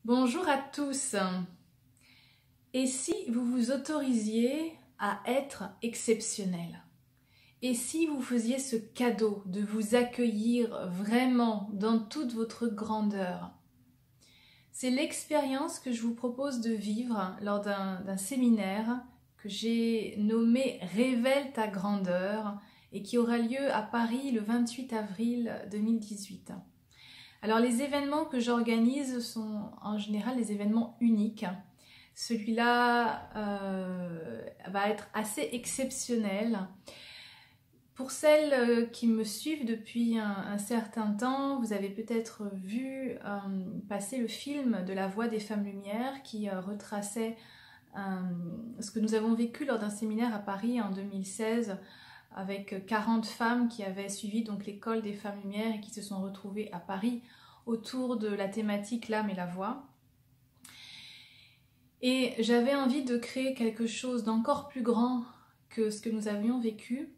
Bonjour à tous. Et si vous vous autorisiez à être exceptionnel? Et si vous faisiez ce cadeau de vous accueillir vraiment dans toute votre grandeur? C'est l'expérience que je vous propose de vivre lors d'un séminaire que j'ai nommé Révèle ta grandeur et qui aura lieu à Paris le 28 avril 2018. Alors les événements que j'organise sont en général des événements uniques. Celui-là va être assez exceptionnel. Pour celles qui me suivent depuis un certain temps, vous avez peut-être vu passer le film de La Voix des Femmes Lumière qui retraçait ce que nous avons vécu lors d'un séminaire à Paris en 2016 avec 40 femmes qui avaient suivi donc l'école des Femmes Lumière et qui se sont retrouvées à Paris autour de la thématique l'âme et la voix. Et j'avais envie de créer quelque chose d'encore plus grand que ce que nous avions vécu,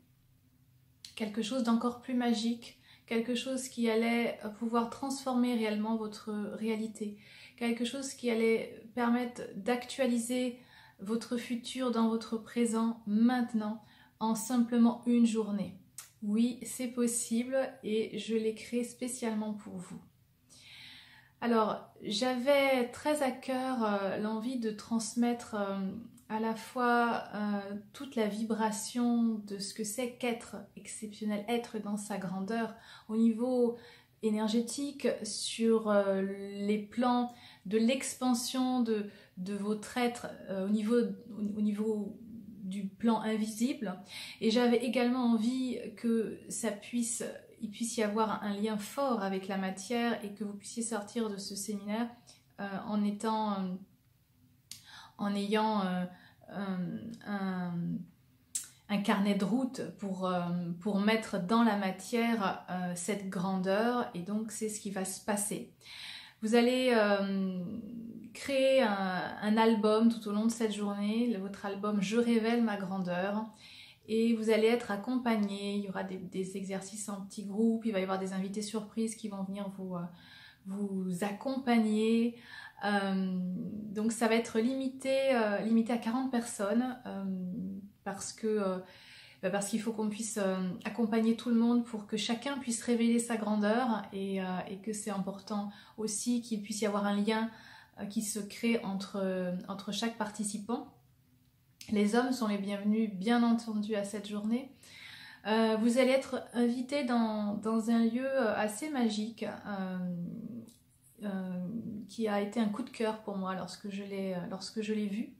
quelque chose d'encore plus magique, quelque chose qui allait pouvoir transformer réellement votre réalité, quelque chose qui allait permettre d'actualiser votre futur dans votre présent maintenant en simplement une journée. Oui, c'est possible et je l'ai créé spécialement pour vous. Alors, j'avais très à cœur l'envie de transmettre à la fois toute la vibration de ce que c'est qu'être exceptionnel, être dans sa grandeur au niveau énergétique, sur les plans de l'expansion de votre être au niveau du plan invisible. Et j'avais également envie que il puisse y avoir un lien fort avec la matière et que vous puissiez sortir de ce séminaire en ayant un carnet de route pour mettre dans la matière cette grandeur, et donc c'est ce qui va se passer. Vous allez créer un album tout au long de cette journée, votre album Je révèle ma grandeur, et vous allez être accompagné. Il y aura des exercices en petits groupes, il va y avoir des invités surprises qui vont venir vous accompagner. Donc ça va être limité à 40 personnes parce qu'il faut qu'on puisse accompagner tout le monde pour que chacun puisse révéler sa grandeur, et que c'est important aussi qu'il puisse y avoir un lien qui se crée entre chaque participant. Les hommes sont les bienvenus, bien entendu, à cette journée. Vous allez être invité dans un lieu assez magique qui a été un coup de cœur pour moi lorsque je l'ai vu.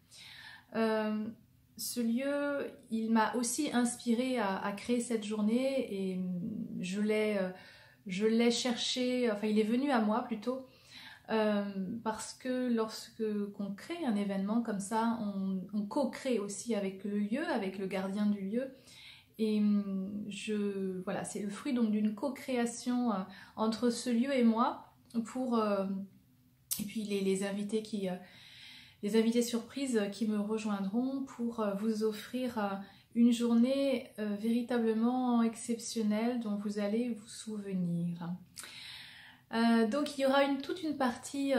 Ce lieu, il m'a aussi inspiré à créer cette journée, et je l'ai cherché, enfin il est venu à moi plutôt, parce que lorsque qu'on crée un événement comme ça, on co-crée aussi avec le lieu, avec le gardien du lieu. Et voilà, c'est le fruit donc d'une co-création entre ce lieu et moi, et puis les invités surprises qui me rejoindront pour vous offrir une journée véritablement exceptionnelle dont vous allez vous souvenir. Donc il y aura toute une partie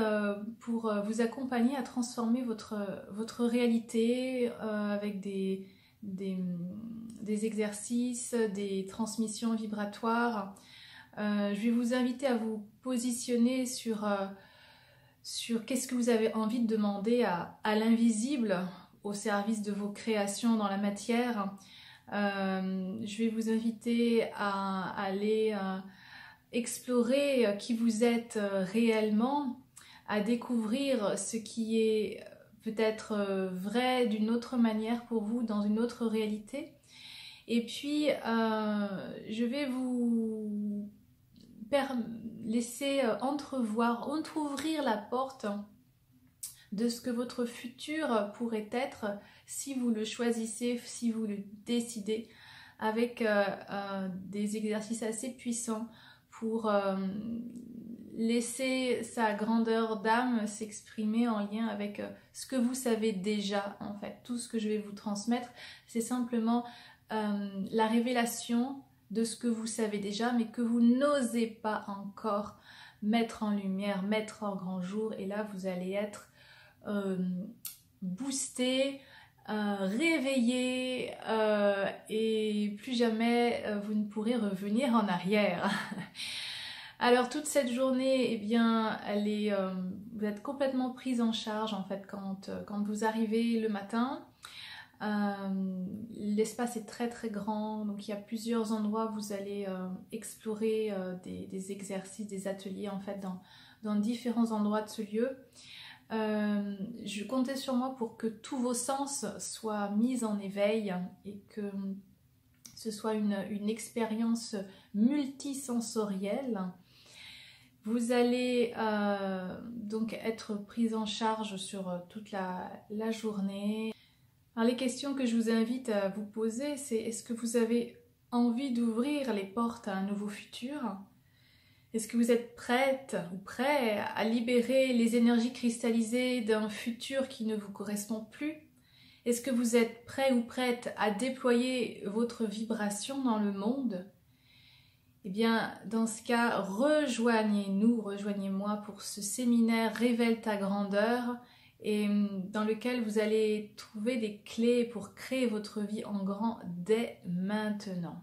pour vous accompagner à transformer votre réalité avec des exercices, des transmissions vibratoires. Je vais vous inviter à vous positionner sur qu'est-ce que vous avez envie de demander à l'invisible au service de vos créations dans la matière. Je vais vous inviter à aller explorer qui vous êtes réellement, à découvrir ce qui est peut-être vrai d'une autre manière pour vous, dans une autre réalité. Et puis, je vais vous laisser entrouvrir la porte de ce que votre futur pourrait être si vous le choisissez, si vous le décidez, avec des exercices assez puissants pour laisser sa grandeur d'âme s'exprimer en lien avec ce que vous savez déjà. En fait, tout ce que je vais vous transmettre, c'est simplement la révélation de ce que vous savez déjà, mais que vous n'osez pas encore mettre en lumière, mettre en grand jour. Et là, vous allez être boosté, réveillé et plus jamais vous ne pourrez revenir en arrière. Alors toute cette journée, eh bien, vous êtes complètement prise en charge en fait quand vous arrivez le matin. L'espace est très très grand, donc il y a plusieurs endroits où vous allez explorer des exercices, des ateliers en fait dans différents endroits de ce lieu. Je comptais sur moi pour que tous vos sens soient mis en éveil et que ce soit une expérience multisensorielle. Vous allez donc être prise en charge sur toute la journée. Alors les questions que je vous invite à vous poser, c'est est-ce que vous avez envie d'ouvrir les portes à un nouveau futur? Est-ce que vous êtes prête ou prêt à libérer les énergies cristallisées d'un futur qui ne vous correspond plus? Est-ce que vous êtes prêt ou prête à déployer votre vibration dans le monde? Eh bien, dans ce cas, rejoignez-nous, rejoignez-moi pour ce séminaire Révèle ta grandeur, et dans lequel vous allez trouver des clés pour créer votre vie en grand dès maintenant.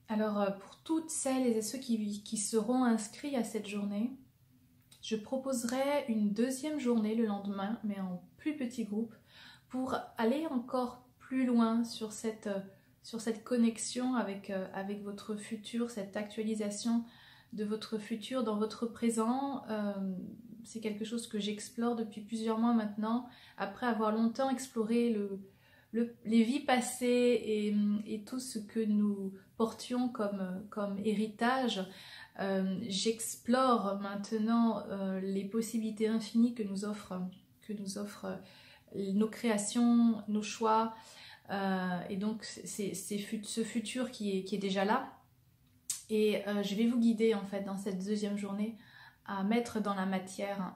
Alors, pour toutes celles et ceux qui seront inscrits à cette journée, je proposerai une deuxième journée le lendemain, mais en plus petit groupe, pour aller encore plus loin sur cette connexion avec votre futur, cette actualisation de votre futur dans votre présent. C'est quelque chose que j'explore depuis plusieurs mois maintenant, après avoir longtemps exploré les vies passées et tout ce que nous portions comme héritage. J'explore maintenant les possibilités infinies que nous offrent nos créations, nos choix, et donc c'est ce futur qui est déjà là. Et je vais vous guider en fait dans cette deuxième journée à mettre dans la matière,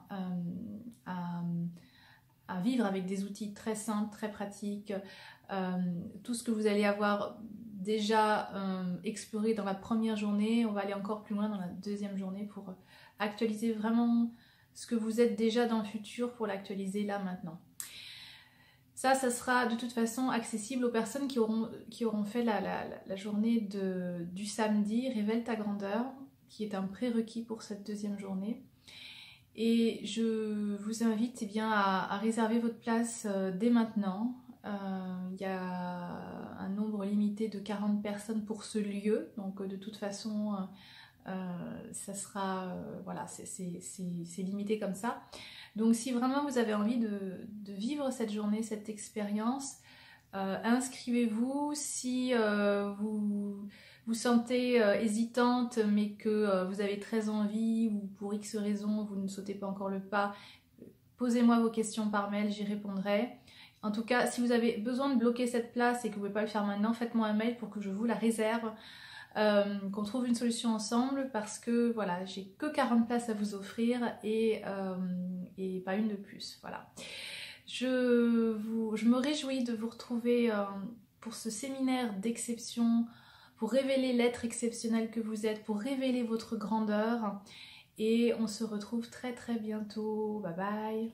à vivre avec des outils très simples, très pratiques, tout ce que vous allez avoir déjà exploré dans la première journée, on va aller encore plus loin dans la deuxième journée pour actualiser vraiment ce que vous êtes déjà dans le futur, pour l'actualiser là maintenant. Ça sera de toute façon accessible aux personnes qui auront fait la journée du samedi, Révèle ta grandeur, qui est un prérequis pour cette deuxième journée. Et je vous invite eh bien, à réserver votre place dès maintenant. Il y a un nombre limité de 40 personnes pour ce lieu, donc de toute façon, ça sera, voilà, c'est limité comme ça. Donc si vraiment vous avez envie de vivre cette journée, cette expérience, inscrivez-vous. Si vous sentez hésitante mais que vous avez très envie ou pour X raison vous ne sautez pas encore le pas, posez-moi vos questions par mail, j'y répondrai. En tout cas, si vous avez besoin de bloquer cette place et que vous ne pouvez pas le faire maintenant, faites-moi un mail pour que je vous la réserve. Qu'on trouve une solution ensemble, parce que voilà, j'ai que 40 places à vous offrir et pas une de plus. Voilà. Je me réjouis de vous retrouver pour ce séminaire d'exception, pour révéler l'être exceptionnel que vous êtes, pour révéler votre grandeur, et on se retrouve très très bientôt. Bye bye.